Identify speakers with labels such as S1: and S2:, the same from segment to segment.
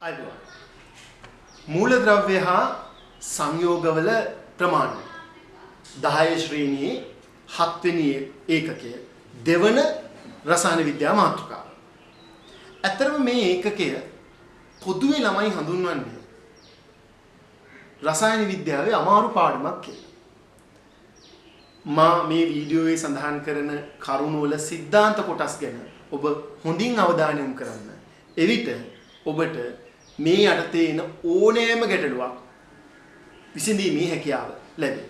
S1: අයිබෝන් මූලද්‍රව්‍ය හා සංයෝගවල ප්‍රමාණය 10 ශ්‍රේණියේ 7 වෙනි ඒකකය දෙවන රසායන විද්‍යා මාතෘකාව. ඇත්තටම මේ ඒකකය පොදුවේ ළමයි හඳුන්වන්නේ රසායන විද්‍යාවේ අමාරු පාඩමක් කියලා. මා මේ වීඩියෝවේ සඳහන් කරන කරුණු වල සිද්ධාන්ත කොටස් ගැන ඔබ හොඳින් අවධානය යොමු කරන්න. එවිට ඔබට මේ යටතේ එන ඕනෑම ගැටලුවක් විසඳීමේ හැකියාව ලැබේ.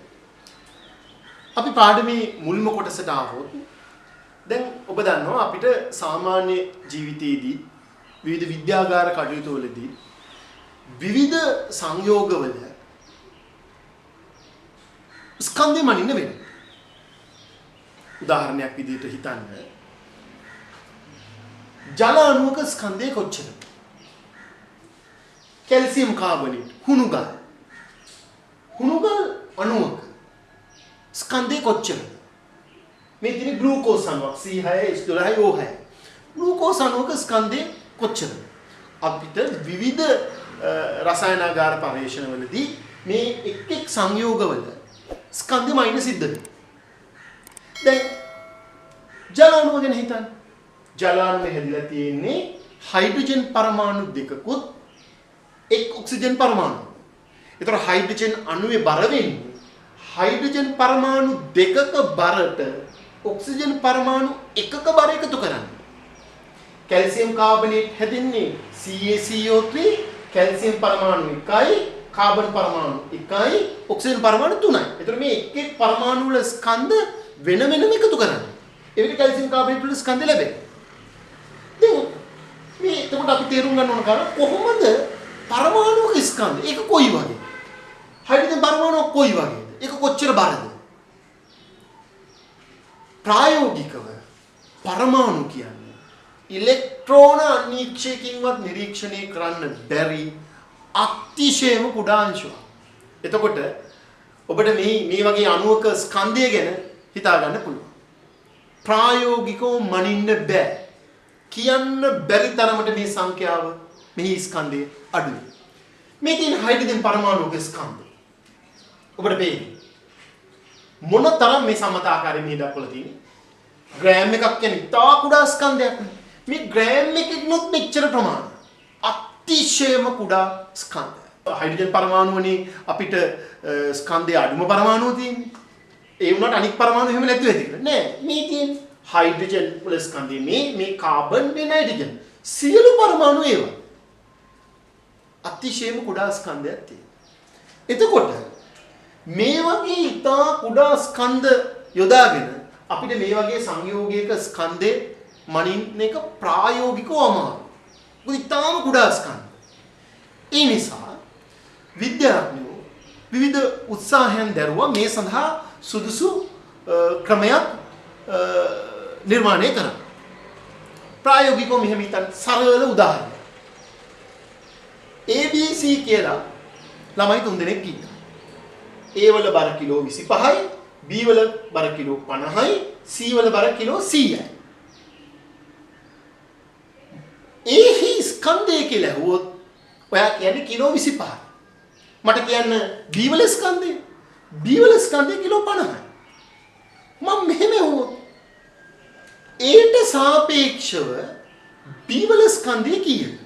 S1: අපි පාඩමේ මුල්ම කොටසට ආවොත් දැන් ඔබ දන්නවා අපිට සාමාන්‍ය ජීවිතයේදී විවිධ විද්‍යාගාර කටයුතු වලදී විවිධ සංයෝගවල ස්කන්ධය මනින්න වෙනවා. උදාහරණයක් විදිහට හිතන්න ජල අණුවක ස්කන්ධය කොච්චරද? කැල්සියම් කාබනේට් හුණුගල් අණුවක ස්කන්ධය කොච්චරද? මේ තියෙන ග්ලූකෝස් අණුවක් C6H12O6 ග්ලූකෝස් අණුවක ස්කන්ධය කොච්චරද? අපිට විවිධ රසායනාගාර පරීක්ෂණවලදී මේ එක් සංයෝගවල ස්කන්ධය මයිනස් සිද්ධ වෙනවා. දැන් ජල අණුව ගැන හිතන්න. ජල අණුවේ හැදිලා තියෙන්නේ හයිඩ්‍රජන් පරමාණු දෙකකුත් එක් ඔක්සිජන් පරමාණු. ඒතර හයිඩ්‍රජන් අණුවේ බර වෙන්නේ හයිඩ්‍රජන් පරමාණු දෙකක බරට ඔක්සිජන් පරමාණු එකක බර එකතු කරන්න. කැල්සියම් කාබනේට් හැදෙන්නේ CaCO3 කැල්සියම් පරමාණු 1යි කාබන් පරමාණු 1යි ඔක්සිජන් පරමාණු 3යි. ඒතර මේ එක් පරමාණු වල ස්කන්ධ වෙන වෙනම එකතු කරන්න. ඒකට කැල්සියම් කාබනේට් වල ස්කන්ධ ලැබෙන්නේ. දැන් මේ එතකොට අපි තේරුම් ගන්න ඕන කාරණා කොහොමද පරමාණුක ස්කන්ධ ඒක කොයි වගේ? හයිඩ්‍රජන් පරමාණුක කොයි වගේද? ඒක කොච්චර බරද? ප්‍රායෝගිකව පරමාණු කියන්නේ ඉලෙක්ට්‍රෝන අනිශ්චයකින්වත් නිරීක්ෂණය කරන්න බැරි අතිශයම කුඩා අංශුවක්. එතකොට ඔබට මේ වගේ අණුවක ස්කන්ධය ගැන හිතා ගන්න පුළුවන්. ප්‍රායෝගිකව මනින්න බෑ. කියන්න බැරි තරමට මේ සංඛ්‍යාව මෙහි ස්කන්ධයේ අඩුයි. මේ තියෙන හයිඩ්‍රජන් පරමාණුක ස්කන්ධය. ඔබට පේන්නේ මොනතරම් මේ සමත ආකාරයෙන් මේ දක්වලා තියෙන්නේ. ග්‍රෑම් එකක් කියන්නේ තා කුඩා ස්කන්ධයක් නේ. මේ ග්‍රෑම් එකකිනුත් මෙච්චර ප්‍රමාණය. අතිශයම කුඩා ස්කන්ධය. හයිඩ්‍රජන් පරමාණුවනේ අපිට ස්කන්ධයේ අඩුම පරමාණුව තියෙන්නේ. ඒ වුණාට අනිත් පරමාණු එහෙම නැතුව ඇති කියලා. නෑ මේ තියෙන්නේ හයිඩ්‍රජන් වල ස්කන්ධය මේ කාබන් මේ නයිට්‍රජන් සියලු පරමාණු ඒවා. අතිශයම කුඩා ස්කන්ධයක් තියෙනවා. එතකොට මේ වගේ ඉතා කුඩා ස්කන්ධ යොදාගෙන අපිට මේ වගේ සංයෝගයක ස්කන්ධේ මනින්න එක ප්‍රායෝගිකව අමාරුයි. මොකද ඉතාම කුඩා ස්කන්ධ. ඒ නිසා විද්‍යාඥයෝ විවිධ උත්සාහයන් දැරුවා මේ සඳහා සුදුසු ක්‍රමයක් නිර්මාණය කරන්න. ප්‍රායෝගිකව මෙහෙම හිතන්න සරල උදාහරණයක්. ABC කියලා ළමයි 3 දෙනෙක් ඉන්නවා. A වල බර කිලෝ 25යි, B වල බර කිලෝ 50යි, C වල බර කිලෝ 100යි. ඒහි ස්කන්ධය කියලා ඇහුවොත් ඔයා කියන්නේ කිලෝ 25යි. මට කියන්න B වල ස්කන්ධය. B වල ස්කන්ධය කිලෝ 50යි. මම මෙහෙම ඇහුවොත් Aට සාපේක්ෂව B වල ස්කන්ධය කීයද?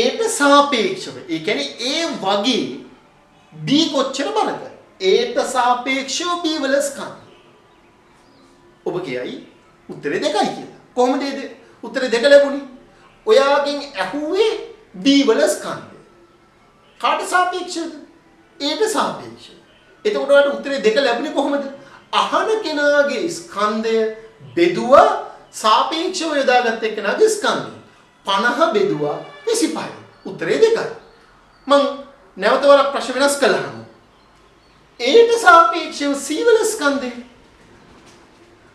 S1: Aට සාපේක්ෂව ඒ කියන්නේ A වගේ B කොච්චර බරද? Aට සාපේක්ෂව B වල ස්කන්ධය. ඔබ කියයි උත්තරේ 2යි කියලා. කොහොමද උත්තරේ 2 ලැබුණේ? ඔයාගෙන් ඇහුවේ B වල ස්කන්ධය. කාට සාපේක්ෂවද? Aට සාපේක්ෂව. එතකොට ඔයාලට උත්තරේ 2 ලැබුණේ කොහොමද? අහන කෙනාගේ ස්කන්ධය බෙදුවා සාපේක්ෂව යොදාගත්ත එක්කෙනාගේ ස්කන්ධය. 50 බෙදුවා 25යි. උත්තරේ 2යි. මම නැවත වරක් ප්‍රශ්න වෙනස් කළාම Aට සාපේක්ෂව C වල ස්කන්ධය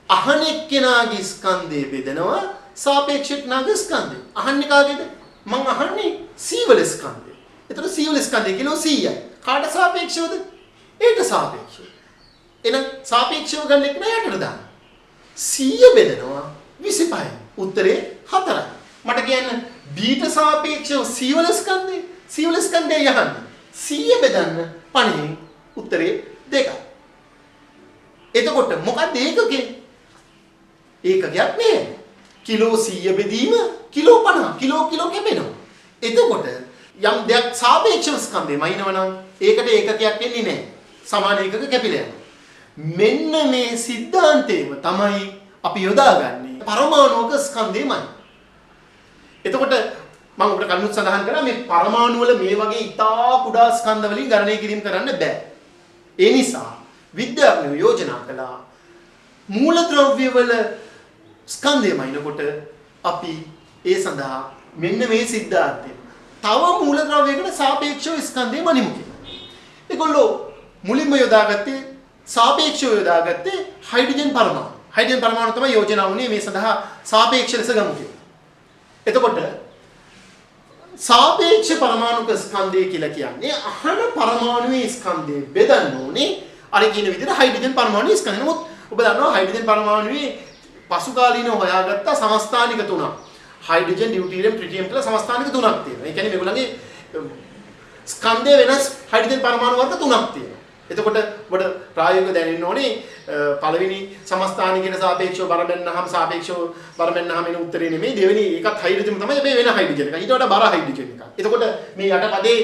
S1: අහන එක්කෙනාගේ ස්කන්ධය බෙදනවා සාපේක්ෂ එක්කෙනාගේ ස්කන්ධය. අහන්නේ කාගේද? මම අහන්නේ C වල ස්කන්ධය. එතකොට C වල ස්කන්ධය කිලෝ 100යි. කාට සාපේක්ෂවද? Aට සාපේක්ෂව. එහෙනම් සාපේක්ෂව ගන්න එක නෑ යටට දාන්න. 100 බෙදනවා 25යි. උත්තරේ 4යි. මට කියන්න B ට සාපේක්ෂව C වල ස්කන්ධය. C වල ස්කන්ධය යහන්නේ. 100 බෙදන්න 50 උත්තරේ 2යි. එතකොට මොකක්ද ඒකකේ? ඒකකයක් නෑ. කිලෝ 100 බෙදීම කිලෝ 50 කිලෝ කැපෙනවා. එතකොට යම් දෙයක් සාපේක්ෂව ස්කන්ධෙම ඉනවනම් ඒකට ඒකකයක් එන්නේ නෑ. සමාන ඒකක කැපිලා යනවා. මෙන්න මේ સિદ્ધාන්තයම තමයි අපි යොදාගන්නේ පරමාණුක ස්කන්ධෙමයි. එතකොට මම ඔබට කලින් සඳහන් කරා මේ පරමාණු වල මේ වගේ ඉතා කුඩා ස්කන්ධ වලින් ගණනය කිරීම කරන්න බෑ. ඒ නිසා විද්‍යාඥයෝ යෝජනා කළා මූලද්‍රව්‍ය වල ස්කන්ධයමයිනකොට අපි ඒ සඳහා මෙන්න මේ સિદ્ધාන්තය තව මූලද්‍රව්‍යයකට සාපේක්ෂව ස්කන්ධය මනිමු කියලා. ඒගොල්ලෝ මුලින්ම යොදාගත්තේ සාපේක්ෂව යොදාගත්තේ හයිඩ්‍රජන් පරමාණු. හයිඩ්‍රජන් පරමාණු තමයි යෝජනා වුණේ මේ සඳහා සාපේක්ෂ ලෙස ගමු කියලා. එතකොට සාපේක්ෂ පරමාණුක ස්කන්ධය කියලා කියන්නේ අහන පරමාණුවේ ස්කන්ධය බෙදන්න ඕනේ අර කියන විදිහට හයිඩ්‍රජන් පරමාණුවේ ස්කන්ධය. නමුත් ඔබ දන්නවා හයිඩ්‍රජන් පරමාණුවේ පසුකාලීනව හොයාගත්ත සමස්ථානික තුනක්. හයිඩ්‍රජන්, ඩියුටීරියම්, ට්‍රිටියම් කියලා සමස්ථානික තුනක් තියෙනවා. ඒ කියන්නේ මේගොල්ලන්ගේ ස්කන්ධය වෙනස් හයිඩ්‍රජන් පරමාණු වර්ග තුනක් තියෙනවා. එතකොට ඔබට ප්‍රායෝගිකව දැනෙන්න ඕනේ පළවෙනි සමස්ථානිකයට සාපේක්ෂව බර බැන්නාම සාපේක්ෂව බර බැන්නාම එන උත්තරේ නෙමෙයි දෙවෙනි ඒකත් හයිඩ්‍රජන් තමයි මේ වෙන හයිඩ්‍රජන් එක. ඊට වඩා බර හයිඩ්‍රජන් එකක්. එතකොට මේ යටපදේ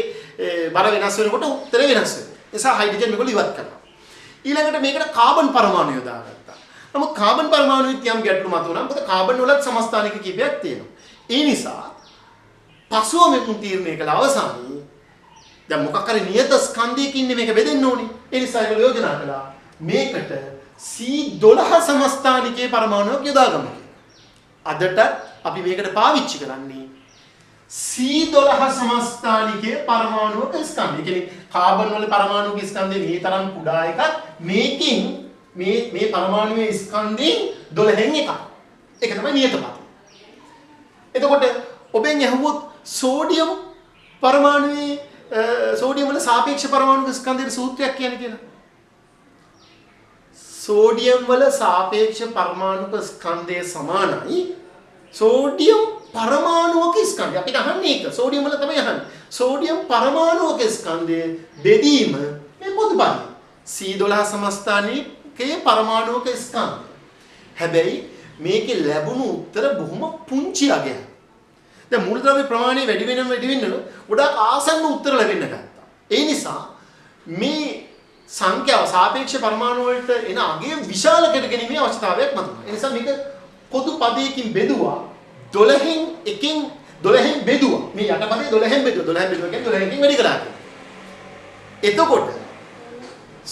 S1: බර වෙනස් වෙනකොට උත්තරේ වෙනස් වෙනවා. ඒ නිසා හයිඩ්‍රජන් මේගොල්ලෝ ඉවත් කරනවා. ඊළඟට මේකට කාබන් පරමාණු යොදාගත්තා. නමුත් කාබන් පරමාණුවිත් යම් ගැටලු මතුවනවා. මොකද කාබන් වලත් සමස්ථානික කීපයක් තියෙනවා. ඒ නිසා පසුව මෙතුන් තීරණය කළ අවසානයේ දැන් මොකක් හරි නියත ස්කන්ධයකින් මේක බෙදෙන්න ඕනේ. ඒ නිසා ඒක යෝජනා කළා මේකට C12 සමස්ථානිකයේ පරමාණුවක් යොදාගමු කියලා. අදට අපි මේකට පාවිච්චි කරන්නේ C12 සමස්ථානිකයේ පරමාණුක ස්කන්ධය. ඒ කියන්නේ කාබන් වල පරමාණුක ස්කන්ධය මේ තරම් කුඩා එකක්. මේකෙන් මේ පරමාණුවේ ස්කන්ධයෙන් 12න් එකක්. ඒක තමයි නියත පද. එතකොට ඔබෙන් අහුවොත් සෝඩියම් පරමාණුවේ සෝඩියම් වල සාපේක්ෂ පරමාණුක ස්කන්ධයේ සූත්‍රයක් කියන්නේ කියලා. සෝඩියම් වල සාපේක්ෂ පරමාණුක ස්කන්ධය සමානයි සෝඩියම් පරමාණුක ස්කන්ධය. අපිට අහන්නේ ඒක. සෝඩියම් වල තමයි අහන්නේ. සෝඩියම් පරමාණුක ස්කන්ධය බෙදීම මේ පොදුපදයි. C12 සමස්ථානිකයේ පරමාණුක ස්කන්ධය. හැබැයි මේකේ ලැබුණු උත්තර බොහොම පුංචි අගයක්. දැන් මූලද්‍රව්‍ය ප්‍රමාණය වැඩි වෙනම ගොඩාක් ආසන්න උත්තර ලැබෙන්න ගත්තා. ඒ නිසා මේ සංඛ්‍යාව සාපේක්ෂ පරමාණු වලට එන අගය විශාල කරගැනීමේ අවශ්‍යතාවයක් මතුවෙනවා. ඒ නිසා මේක පොදු පදයකින් බෙදුවා 12න් එකෙන් 12න් බෙදුවා. මේ යටපදේ 12න් බෙදුවා. 12න් බෙදුවා කියන්නේ 12කින් වැඩි කළා කියන්නේ. එතකොට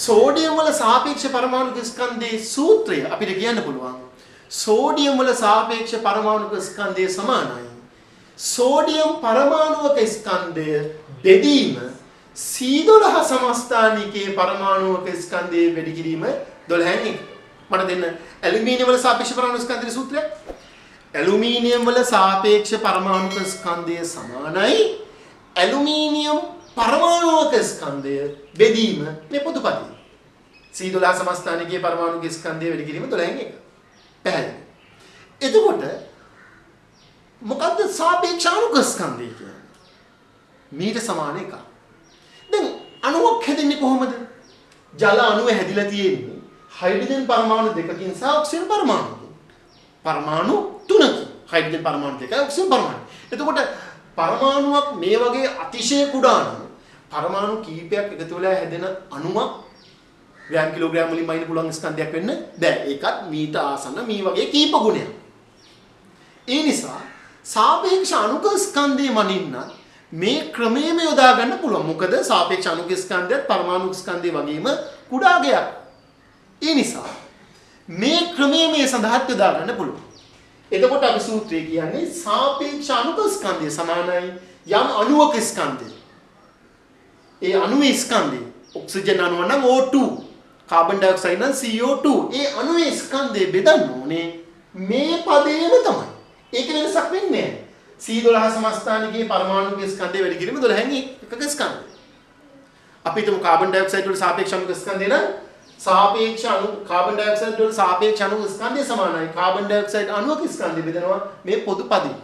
S1: සෝඩියම් වල සාපේක්ෂ පරමාණුක ස්කන්ධයේ සූත්‍රය අපිට කියන්න පුළුවන්. සෝඩියම් වල සාපේක්ෂ පරමාණුක ස්කන්ධය සමානයි සෝඩියම් පරමාණුක ස්කන්ධය බෙදීම C12 සමස්ථානිකයේ පරමාණුක ස්කන්ධයේ වැඩි කිරීම 12න් 1. මට දෙන්න ඇලුමිනියම් වල සාපේක්ෂ පරමාණු ස්කන්ධයේ සූත්‍රය. ඇලුමිනියම් වල සාපේක්ෂ පරමාණුක ස්කන්ධය සමානයි ඇලුමිනියම් පරමාණුක ස්කන්ධය බෙදීම මේ පොදුපදයි. C12 සමස්ථානිකයේ පරමාණුක ස්කන්ධය වැඩි කිරීම 12න් 1. පැහැදිලි. එතකොට මොකද්ද සාපේක්ෂ අණුක ස්කන්ධය කියන්නේ? මීට සමාන එකක්. දැන් අණුවක් හැදෙන්නේ කොහොමද? ජල අණුව හැදිලා තියෙන්නේ හයිඩ්‍රජන් පරමාණු දෙකකින් සහ ඔක්සිජන් පරමාණුකින්. පරමාණු තුනකින්. හයිඩ්‍රජන් පරමාණු දෙකයි ඔක්සිජන් පරමාණු. එතකොට පරමාණුවක් මේ වගේ අතිශය කුඩා නම් පරමාණු කීපයක් එකතු වෙලා හැදෙන අණුවක් ග්‍රෑම් කිලෝග්‍රෑම් වලින් බයින්න පුළුවන් ස්කන්ධයක් වෙන්න බෑ. ඒකත් මීට ආසන්න මේ වගේ කීප ගුණයක්. ඒ නිසා සාපේක්ෂ අණුක ස්කන්ධය මනින්න මේ ක්‍රමයේම යොදා ගන්න පුළුවන්. මොකද සාපේක්ෂ අණුක ස්කන්ධයත් පරමාණු ස්කන්ධය වගේම කුඩා ගයක්. ඒ නිසා මේ ක්‍රමයේ මේ සඳහත් යොදා ගන්න පුළුවන්. එතකොට අපි සූත්‍රය කියන්නේ සාපේක්ෂ අණුක ස්කන්ධය සමානයි යම් අණුවක ස්කන්ධය. ඒ අණුවේ ස්කන්ධය ඔක්සිජන් අණුව නම් O2, කාබන් ඩයොක්සයිඩ් නම් CO2. ඒ අණුවේ ස්කන්ධය බෙදන්න ඕනේ මේ පදේම තමයි. ඒක වෙනසක් වෙන්නේ නැහැ. C12 සමස්ථානිකයේ පරමාණුක ස්කන්ධය වැඩි කිරීම 12න් 1ක ස්කන්ධය. අපි හිතමු කාබන් ඩයොක්සයිඩ් වල සාපේක්ෂ අණුක ස්කන්ධය නම් සාපේක්ෂ අණු කාබන් ඩයොක්සයිඩ් වල සාපේක්ෂ අණුක ස්කන්ධය සමානයි කාබන් ඩයොක්සයිඩ් අණුවක ස්කන්ධය බෙදනවා මේ පොදු පදේ.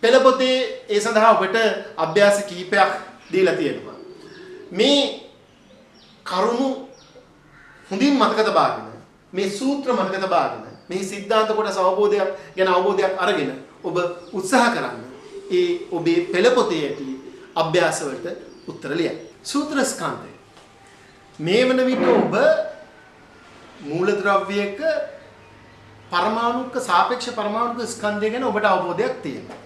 S1: පෙළ පොතේ ඒ සඳහා ඔබට අභ්‍යාස කිහිපයක් දීලා තියෙනවා. මේ කරුණු හොඳින් මතක තබාගෙන මේ සූත්‍ර මතක තබාගෙන මේ සිද්ධාන්ත කොටස අවබෝධයක් ගැන අවබෝධයක් අරගෙන ඔබ උත්සාහ කරන්න. ඒ ඔබේ පෙළ පොතේ ඇති අභ්‍යාස වලට උත්තර ලියන්න. සූත්‍ර ස්කන්ධය. මේ වන විට ඔබ මූලද්‍රව්‍යයක පරමාණුක සාපේක්ෂ පරමාණුක ස්කන්ධය ගැන ඔබට අවබෝධයක් තියෙනවා.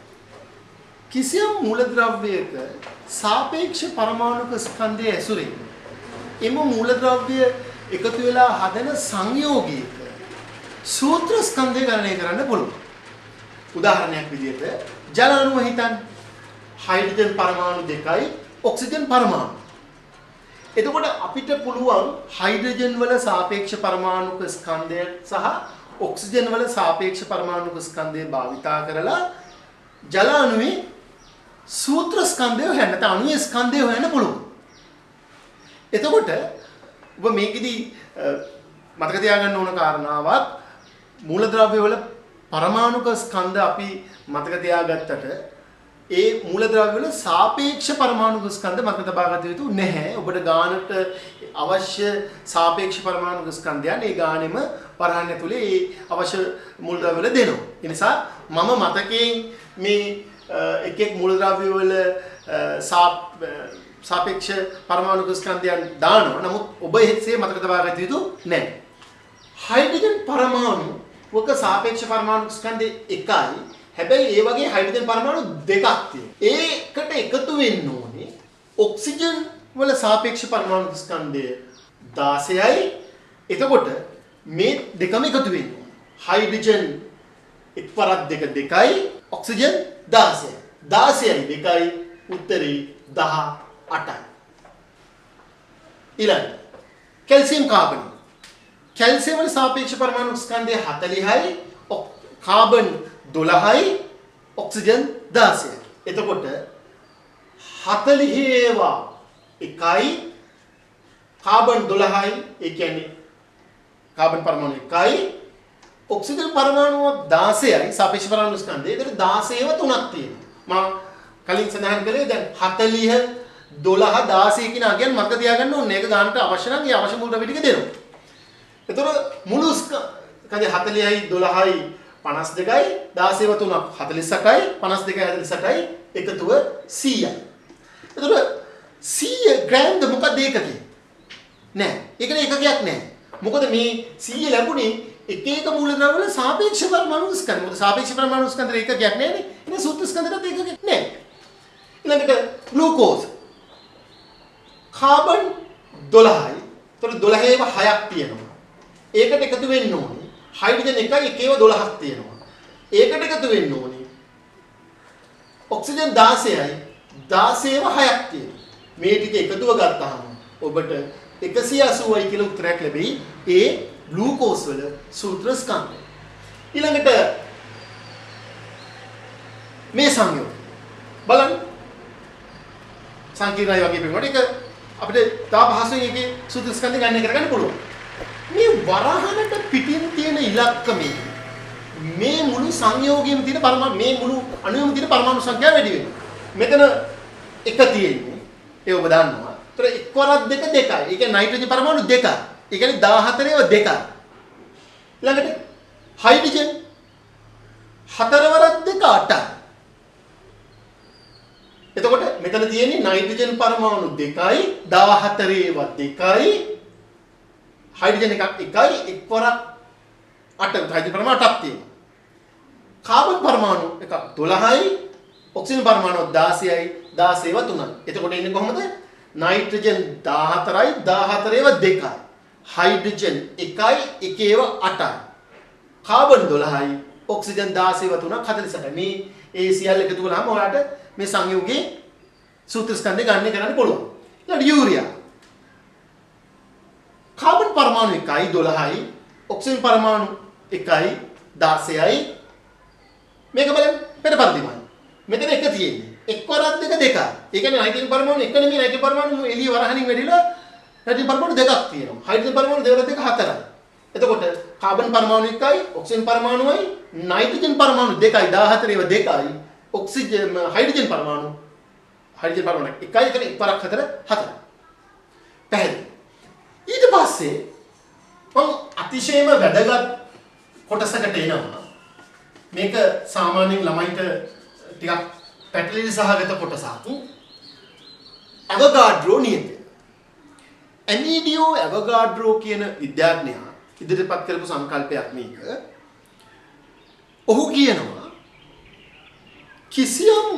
S1: කිසියම් මූලද්‍රව්‍යයක සාපේක්ෂ පරමාණුක ස්කන්ධයේ ඇසුරින් එම මූලද්‍රව්‍ය එකතු වෙලා හදන සංයෝගයක සූත්‍ර ස්කන්ධය ගණනය කරන්න පුළුවන්. උදාහරණයක් විදිහට ජල අණුව හිතන්න. හයිඩ්‍රජන් පරමාණු දෙකයි ඔක්සිජන් පරමාණු. එතකොට අපිට පුළුවන් හයිඩ්‍රජන් වල සාපේක්ෂ පරමාණුක ස්කන්ධය සහ ඔක්සිජන් වල සාපේක්ෂ පරමාණුක ස්කන්ධය භාවිතා කරලා ජල අණුවේ සූත්‍ර ස්කන්ධය හොයන්න නැත්නම් අණුවේ ස්කන්ධය හොයන්න පුළුවන්. එතකොට ඔබ මේකෙදි මතක තියාගන්න ඕන කාරණාවක් මූලද්‍රව්‍ය වල පරමාණුක ස්කන්ධ අපි මතක තියාගත්තට ඒ මූලද්‍රව්‍ය වල සාපේක්ෂ පරමාණුක ස්කන්ධ මතක තබා ගත යුතු නැහැ. ඔබට ගානට අවශ්‍ය සාපේක්ෂ පරමාණුක ස්කන්ධයන් ඒ ගානෙම වරහන් ඇතුලේ ඒ අවශ්‍ය මූලද්‍රව්‍ය වල දෙනවා. ඒ නිසා මම මතකයෙන් මේ එක් එක් මූලද්‍රව්‍ය වල සාපේක්ෂ පරමාණුක ස්කන්ධයන් දානවා. නමුත් ඔබ එසේ මතක තබා ගත යුතු නැහැ. හයිඩ්‍රජන් පරමාණුක සාපේක්ෂ පරමාණුක ස්කන්ධය එකයි. හැබැයි ඒ වගේ හයිඩ්‍රජන් පරමාණු දෙකක් තියෙනවා. ඒකට එකතු වෙන්න ඕනේ ඔක්සිජන් වල සාපේක්ෂ පරමාණු ස්කන්ධය 16යි. එතකොට මේ දෙකම එකතු වෙන්න ඕනේ. හයිඩ්‍රජන් එක්වරක් දෙක දෙකයි ඔක්සිජන් 16යි. 16යි දෙකයි උත්තරේ 18යි. ඊළඟ කැල්සියම් කාබන්. කැල්සියම් වල සාපේක්ෂ පරමාණු ස්කන්ධය 40යි. Carbon 12යි oxygen 16යි. එතකොට 40 ඒවා එකයි කාබන් 12යි. ඒ කියන්නේ කාබන් පරමාණු එකයි ඔක්සිජන් පරමාණු 16යි සාපේක්ෂ පරමාණු ස්කන්ධය. ඒතර 16ව තුනක් තියෙනවා. මම කලින් සඳහන් කළේ දැන් 40 12 16 කියන අගයන් මතක තියාගන්න ඕනේ. ඒක ගන්නට අවශ්‍ය නම් ඒ අවශ්‍ය මූලද්‍රව්‍ය ටික දෙනවා. එතකොට මුළු ස්කන්ධය 40යි 12යි 52යි 16ව 3ක් 48යි 52යි 48යි එකතුව 100යි. එතකොට 100 ග්‍රෑම්ද මොකද ඒකකේ? නෑ. ඒකනේ එකකයක් නෑ. මොකද මේ 100 ලැබුණේ එක එක මූලද්‍රව්‍ය වල සාපේක්ෂ පරමාණු ස්කන්ධ. මොකද සාපේක්ෂ පරමාණු ස්කන්ධ එකකයක් නෑනේ. ඉතින් සූත්‍ර ස්කන්ධයට ඒකකයක් නෑ. ඊළඟට ග්ලූකෝස්. කාබන් 12යි. එතකොට 12 ඒවා 6ක් තියෙනවා. ඒකට එකතු වෙන්න ඕනේ හයිඩ්‍රජන් එකයි එකේව 12ක් තියෙනවා. ඒකට එකතු වෙන්න ඕනේ ඔක්සිජන් 16යි 16ව 6ක් තියෙනවා. මේ ටික එකතුව ගත්තාම ඔබට 180යි කියලා උත්තරයක් ලැබෙයි. ඒ ග්ලූකෝස් වල සූත්‍ර ස්කන්ධය. ඊළඟට මේ සංයෝග බලන්න සංකීර්ණයි වගේ පේනකොට ඒක අපිට තා පහසුවෙන් ඒකේ සූත්‍ර ස්කන්ධය ගණනය කරගන්න පුළුවන්. මේ වරහනට පිටින් තියෙන ඉලක්කමේ මේ මුළු සංයෝගයේම තියෙන පරමාණු මේ මුළු අණුවෙම තියෙන පරමාණු සංඛ්‍යාව වැඩි වෙනවා. මෙතන එක තියෙන්නේ. ඒ ඔබ දන්නවා. ඒතර එක්වරක් දෙක දෙකයි. ඒ කියන්නේ නයිට්‍රජන් පරමාණු දෙකයි. ඒ කියන්නේ 14 ඒවා දෙකයි. ළඟට හයිඩ්‍රජන් හතරවරක් දෙක 8යි. එතකොට මෙතන තියෙන්නේ නයිට්‍රජන් පරමාණු දෙකයි 14 ඒවා දෙකයි හයිඩ්‍රජන් එකක් එකයි එක්වරක් 8 හයිඩ්‍රජන් පරමාණු 8ක් තියෙනවා. කාබන් පරමාණු එකක් 12යි ඔක්සිජන් පරමාණු 16යි 16ව 3යි. එතකොට ඉන්නේ කොහොමද? නයිට්‍රජන් 14යි 14ව 2යි. හයිඩ්‍රජන් එකයි එකේව 8යි. කාබන් 12යි ඔක්සිජන් 16ව 3ක් 48යි. මේ ඒ සියල්ල එකතු කළාම ඔයාලට මේ සංයෝගයේ සූත්‍ර ස්කන්ධය ගණනය කරන්න පුළුවන්. ඊළඟ යූරියා කාබන් පරමාණු එකයි 12යි ඔක්සිජන් පරමාණු එකයි 16යි. මේක බලන්න පෙර පරිදිමයි. මෙතන එක තියෙන්නේ. එක්වරක් දෙක දෙකයි. ඒ කියන්නේ නයිට්‍රජන් පරමාණු එක නෙමෙයි නයිට්‍රජන් පරමාණු එළිය වරහනින් වැඩිලා නයිට්‍රජන් පරමාණු දෙකක් තියෙනවා. හයිඩ්‍රජන් පරමාණු දෙක හතරයි. එතකොට කාබන් පරමාණු එකයි ඔක්සිජන් පරමාණුයි නයිට්‍රජන් පරමාණු දෙකයි 14 ඒවා දෙකයි ඔක්සිජන් හයිඩ්‍රජන් පරමාණු එකයි එතන එකවරක් හතර හතර. පැහැදිලි. ඊට පස්සේ මම අතිශයම වැදගත් කොටසකට එනවා. මේක සාමාන්‍යයෙන් ළමයිට ටිකක් පැටලිලි සහගත කොටසක්. අවගාඩ්‍රෝ නියතය. ඇමීඩියෝ අවගාඩ්‍රෝ කියන විද්‍යාඥයා ඉදිරිපත් කරපු සංකල්පයක් මේක. ඔහු කියනවා කිසියම්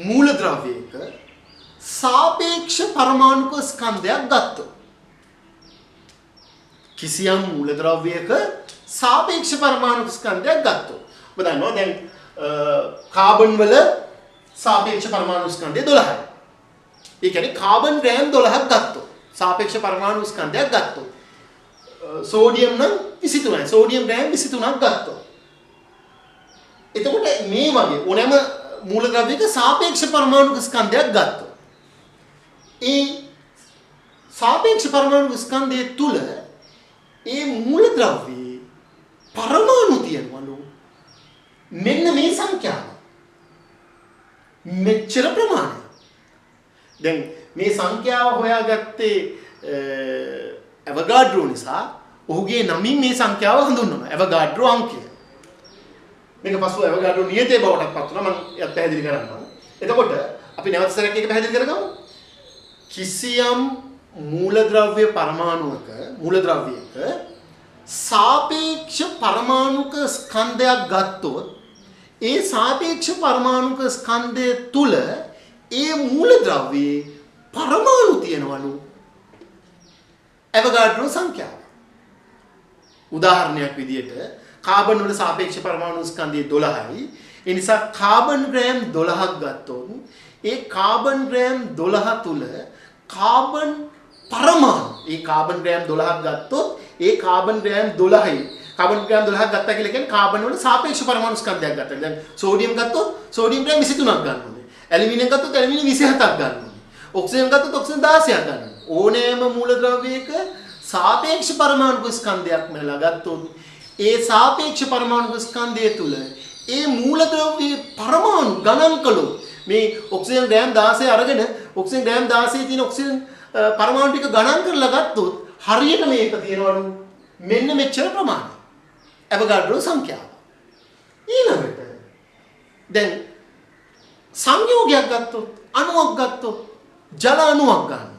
S1: මූලද්‍රව්‍යයක සාපේක්ෂ පරමාණුක ස්කන්ධයක් ගත්තොත් කිසියම් මූලද්‍රව්‍යයක සාපේක්ෂ පරමාණුක ස්කන්ධයක් ගත්තොත් ඔබ දන්නවා දැන් කාබන් වල සාපේක්ෂ පරමාණු ස්කන්ධය 12යි. ඒ කියන්නේ කාබන් ග්‍රෑම් 12ක් ගත්තොත් සාපේක්ෂ පරමාණු ස්කන්ධයක් ගත්තොත් සෝඩියම් නම් 23යි. සෝඩියම් ග්‍රෑම් 23ක් ගත්තොත් එතකොට මේ වගේ ඕනෑම මූලද්‍රව්‍යයක සාපේක්ෂ පරමාණු ස්කන්ධයක් ගත්තොත් ඒ සාපේක්ෂ පරමාණු ස්කන්ධය තුල ඒ මූලද්‍රව්‍යයේ පරමාණු තියෙනවලු මෙන්න මේ සංඛ්‍යාව මෙච්චර ප්‍රමාණය. දැන් මේ සංඛ්‍යාව හොයාගත්තේ අවගාඩ්‍රෝ නිසා ඔහුගේ නමින් මේ සංඛ්‍යාව හඳුන්වනවා අවගාඩ්‍රෝ අංකය. මේක පසුව අවගාඩ්‍රෝ නියතේ බවටත් පත් වුණා. මම ඒත් පැහැදිලි කරන්නම්. එතකොට අපි නැවත සැරයක් එක පැහැදිලි කරගමු. කිසියම් මූලද්‍රව්‍ය පරමාණුක මූලද්‍රව්‍යයක සාපේක්ෂ පරමාණුක ස්කන්ධයක් ගත්තොත් ඒ සාපේක්ෂ පරමාණුක ස්කන්ධය තුල ඒ මූලද්‍රව්‍යයේ පරමාණු තියෙනවලු අවගාඩ්‍රෝ සංඛ්‍යාව. උදාහරණයක් විදිහට කාබන් වල සාපේක්ෂ පරමාණු ස්කන්ධය 12යි. ඒ නිසා කාබන් ග්‍රෑම් 12ක් ගත්තොත් ඒ කාබන් ග්‍රෑම් 12 තුල කාබන් පරමාණු ඒ කාබන් ග්‍රෑම් 12ක් ගත්තොත් ඒ කාබන් ග්‍රෑම් 12යි කාබන් ග්‍රෑම් 12ක් ගත්තා කියලා කියන්නේ කාබන් වල සාපේක්ෂ පරමාණු ස්කන්ධයක් ගත්තා. දැන් සෝඩියම් ගත්තොත් සෝඩියම් ග්‍රෑම් 23ක් ගන්න ඕනේ. ඇලුමිනියම් ගත්තොත් ඇලුමිනියම් 27ක් ගන්න ඕනේ. ඔක්සිජන් ගත්තොත් ඔක්සිජන් 16ක් ගන්න ඕනේ. ඕනෑම මූලද්‍රව්‍යයක සාපේක්ෂ පරමාණු ස්කන්ධයක් මෙලා ගත්තොත් ඒ සාපේක්ෂ පරමාණු ස්කන්ධය තුල ඒ මූලද්‍රව්‍යයේ පරමාණු ගණන් කළොත් මේ ඔක්සිජන් ග්‍රෑම් 16 අරගෙන ඔක්සිජන් ග්‍රෑම් 16 තියෙන ඔක්සිජන් පරමාණු ටික ගණන් කරලා ගත්තොත් හරියට මේක තියෙනවලු මෙන්න මෙච්චර ප්‍රමාණය. අවගාඩ්‍රෝ සංඛ්‍යාව. ඊළඟට දැන් සංයෝගයක් ගත්තොත් අණුවක් ගත්තොත් ජල අණුවක් ගන්න.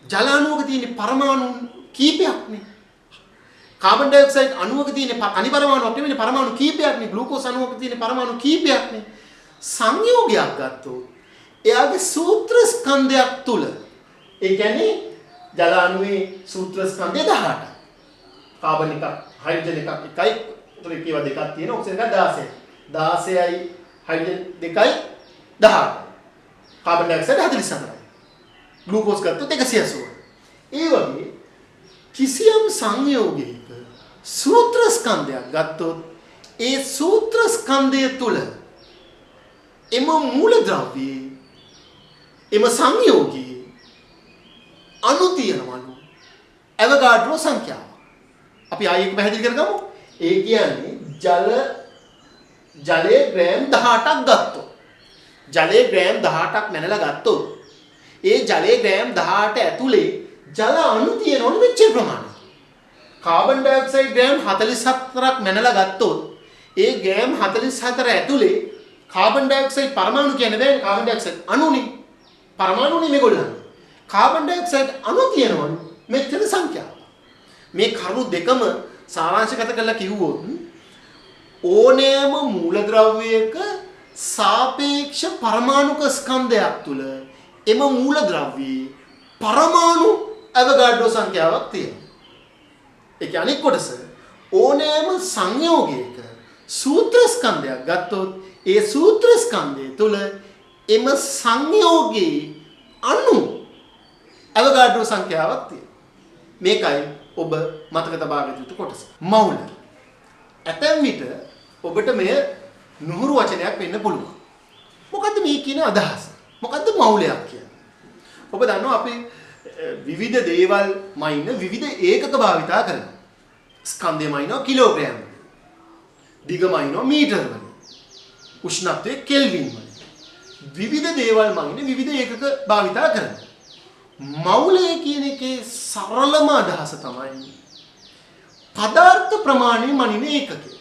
S1: ජල අණුවක තියෙන පරමාණු කීපයක්නේ. කාබන් ඩයොක්සයිඩ් අණුවක තියෙන අනි පරමාණුවක් නෙමෙයි පරමාණු කීපයක්නේ. ග්ලූකෝස් අණුවක තියෙන පරමාණු කීපයක්නේ. සංයෝගයක් ගත්තොත් එයාගේ සූත්‍ර ස්කන්ධයක් තුල ඒ කියන්නේ ජල අණුවේ සූත්‍ර ස්කන්ධය 18යි. කාබන් එක හයිඩ්‍රජන් එකක් එකයි උතර කීව දෙකක් තියෙන ඔක්සිජන් එක 16යි. 16යි හයිඩ්‍රජන් දෙකයි 18යි. කාබන් ඩයොක්සයිඩ් 44යි. ග්ලූකෝස් ගත්තොත් 180යි. ඒ වගේ කිසියම් සංයෝගයක සූත්‍ර ස්කන්ධයක් ගත්තොත් ඒ සූත්‍ර ස්කන්ධය තුල එම මූලද්‍රව්‍යයේ එම සංයෝගයේ අණු තියෙනවලු අවගාඩ්‍රෝ සංඛ්‍යාව. අපි ආයෙත් පැහැදිලි කරගමු. ඒ කියන්නේ ජලයේ ග්‍රෑම් 18ක් ගත්තොත් ජලයේ ග්‍රෑම් 18ක් මැනලා ගත්තොත් ඒ ජලයේ ග්‍රෑම් 18 ඇතුලේ ජල අණු තියෙනවලු මෙච්චර ප්‍රමාණයක්. කාබන් ඩයොක්සයිඩ් ග්‍රෑම් 44ක් මැනලා ගත්තොත් ඒ ග්‍රෑම් 44 ඇතුලේ කාබන් ඩයොක්සයිඩ් පරමාණු කියන්නේ දැන් කාබන් ඩයොක්සයිඩ් අණුනේ පරමාණුනේ මේගොල්ලන්. කාබන් ඩයොක්සයිඩ් අණු තියෙනවලු මෙච්චර සංඛ්‍යාව. මේ කරුණු දෙකම සාරාංශගත කරලා කිව්වොත් ඕනෑම මූලද්‍රව්‍යයක සාපේක්ෂ පරමාණුක ස්කන්ධයක් තුල එම මූලද්‍රව්‍යයේ පරමාණු අවගාඩ්‍රෝ සංඛ්‍යාවක් තියෙනවා. ඒක අනිත් කොටස ඕනෑම සංයෝගයක සූත්‍ර ස්කන්ධයක් ගත්තොත් ඒ සූත්‍ර ස්කන්ධය තුල එම සංයෝගයේ අණු අවගාඩ්‍රෝ සංඛ්‍යාවක් තියෙනවා. මේකයි ඔබ මතක තබා ගත යුතු කොටස. මවුල. ඇතැම් විට ඔබට මෙය නුහුරු වචනයක් වෙන්න පුළුවන්. මොකද්ද මේ කියන අදහස? මොකද්ද මවුලයක් කියන්නේ? ඔබ දන්නවා අපි විවිධ දේවල් මයින්න විවිධ ඒකක භාවිතා කරනවා. ස්කන්ධය මයින්නවා කිලෝග්‍රෑම් වලින්. දිග මයින්නවා මීටර වලින්. උෂ්ණත්වයේ කෙල්වින් වලින්. විවිධ දේවල් මගින් විවිධ ඒකක භාවිතා කරනවා. මවුලය කියන එකේ සරලම අදහස තමයි පදාර්ථ ප්‍රමාණය මනින ඒකකය.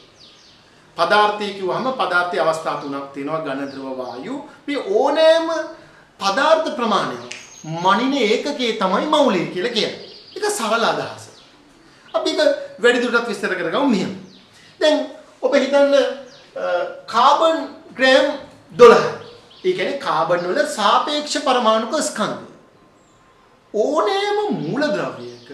S1: පදාර්ථය කිව්වහම පදාර්ථයේ අවස්ථා තුනක් තියෙනවා ඝන ද්‍රව වායු. මේ ඕනෑම පදාර්ථ ප්‍රමාණය මනින ඒකකයේ තමයි මවුලය කියලා කියන්නේ. ඒක සරල අදහස. අපි ඒක වැඩි දුරටත් විස්තර කරගමු මෙහෙම. දැන් ඔබ හිතන්න කාබන් ග්‍රෑම් 12. ඒ කියන්නේ කාබන් වල සාපේක්ෂ පරමාණුක ස්කන්ධය. ඕනෑම මූලද්‍රව්‍යයක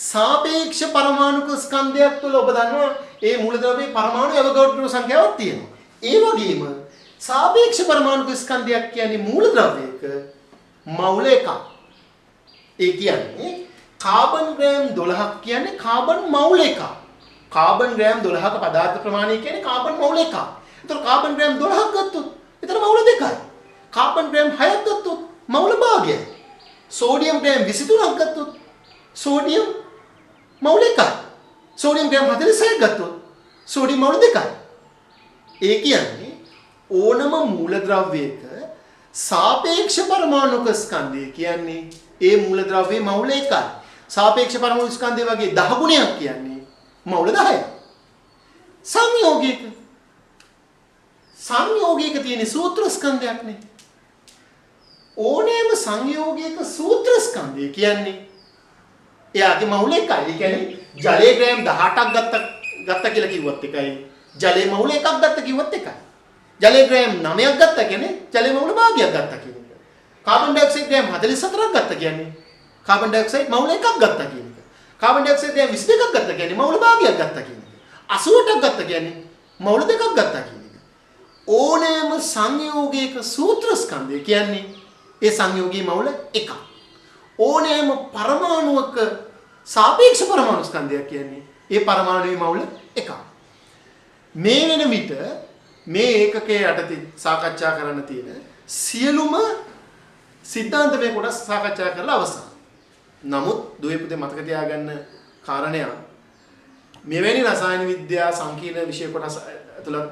S1: සාපේක්ෂ පරමාණුක ස්කන්ධයක් තුළ ඔබ දන්නවා ඒ මූලද්‍රව්‍යයේ පරමාණු අවගෝඩ්‍රෝ සංඛ්‍යාවක් තියෙනවා. ඒ වගේම සාපේක්ෂ පරමාණුක ස්කන්ධයක් කියන්නේ මූලද්‍රව්‍යයක මවුල එකක්. ඒ කියන්නේ කාබන් ග්‍රෑම් 12ක් කියන්නේ කාබන් මවුල එකක්. කාබන් ග්‍රෑම් 12ක පදාර්ථ ප්‍රමාණය කියන්නේ කාබන් මවුල එකක්. ඒතර කාබන් ග්‍රෑම් 12ක් ගත්තොත් එතන මවුල දෙකයි. කාබන් ග්‍රෑම් 6ක් ගත්තොත් මවුල භාගයයි. සෝඩියම් ග්‍රෑම් 23ක් ගත්තොත් සෝඩියම් මවුල එකයි. සෝඩියම් ග්‍රෑම් 46ක් ගත්තොත් සෝඩියම් මවුල දෙකයි. ඒ කියන්නේ ඕනම මූලද්‍රව්‍යයක සාපේක්ෂ පරමාණුක ස්කන්ධය කියන්නේ ඒ මූලද්‍රව්‍යයේ මවුල එකයි. සාපේක්ෂ පරමාණු ස්කන්ධය වගේ 10 ගුණයක් කියන්නේ මවුල 10යි. සංයෝගයක තියෙන සූත්‍ර ස්කන්ධයක් නේ. ඕනෑම සංයෝගයක සූත්‍ර ස්කන්ධය කියන්නේ එයාගේ මවුල එකයි. ඒ කියන්නේ ජලයේ ග්‍රෑම් 18ක් ගත්ත කියලා කිව්වත් එකයි. ජලයේ මවුල එකක් ගත්ත කිව්වත් එකයි. ජලයේ ග්‍රෑම් 9ක් ගත්ත කියන්නේ ජලයේ මවුල භාගයක් ගත්ත කියන එක. කාබන් ඩයොක්සයිඩ් ග්‍රෑම් 44ක් ගත්ත කියන්නේ කාබන් ඩයොක්සයිඩ් මවුල එකක් ගත්ත කියන එක. කාබන් ඩයොක්සයිඩ් ග්‍රෑම් 22ක් ගත්ත කියන්නේ මවුල භාගයක් ගත්ත කියන එක. 88ක් ගත්ත කියන්නේ මවුල දෙකක් ගත්ත කියන එක. ඕනෑම සංයෝගයක සූත්‍ර ස්කන්ධය කියන්නේ ඒ සංයෝගී මවුල එකක්. ඕනෑම පරමාණුවක සාපේක්ෂ පරමාණු ස්කන්ධයක් කියන්නේ ඒ පරමාණුවේ මවුල එකක්. මේ වෙන විට මේ ඒකකයේ යටතේ සාකච්ඡා කරන්න තියෙන සියලුම සිද්ධාන්ත මේ කොටස් සාකච්ඡා කරලා අවසන්. නමුත් දුවේ පුතේ මතක තියාගන්න කාරණයක් මෙවැනි රසායන විද්‍යා සංකීර්ණ විෂය කොටස් ඇතුළත්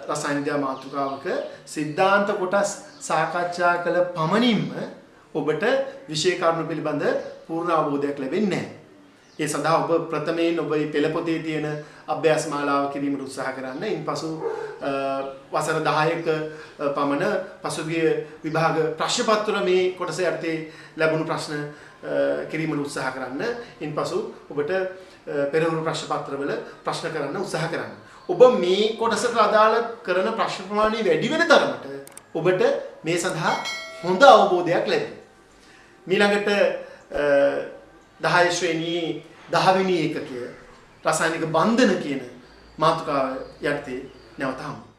S1: රසායන විද්‍යා මාතෘකාවක සිද්ධාන්ත කොටස් සාකච්ඡා කළ පමණින්ම ඔබට විෂය කරුණු පිළිබඳ පූර්ණ අවබෝධයක් ලැබෙන්නේ නැහැ. ඒ සඳහා ඔබ ප්‍රථමයෙන් ඔබ මේ පෙළ පොතේ තියෙන අභ්‍යාස මාලාව කිරීමට උත්සාහ කරන්න. ඉන්පසු වසර 10ක පමණ පසුගිය විභාග ප්‍රශ්න පත්‍ර මේ කොටස යටතේ ලැබුණු ප්‍රශ්න කිරීමට උත්සාහ කරන්න. ඉන්පසු ඔබට පෙරහුරු ප්‍රශ්න පත්‍රවල ප්‍රශ්න කරන්න උත්සාහ කරන්න. ඔබ මේ කොටසට අදාළ කරන ප්‍රශ්න ප්‍රමාණය වැඩි වෙන තරමට ඔබට මේ සඳහා හොඳ අවබෝධයක් ලැබෙනවා. ඊළඟට 10 ශ්‍රේණියේ 10 වෙනි ඒකකය රසායනික බන්ධන කියන මාතෘකාව යටතේ නැවත හමු.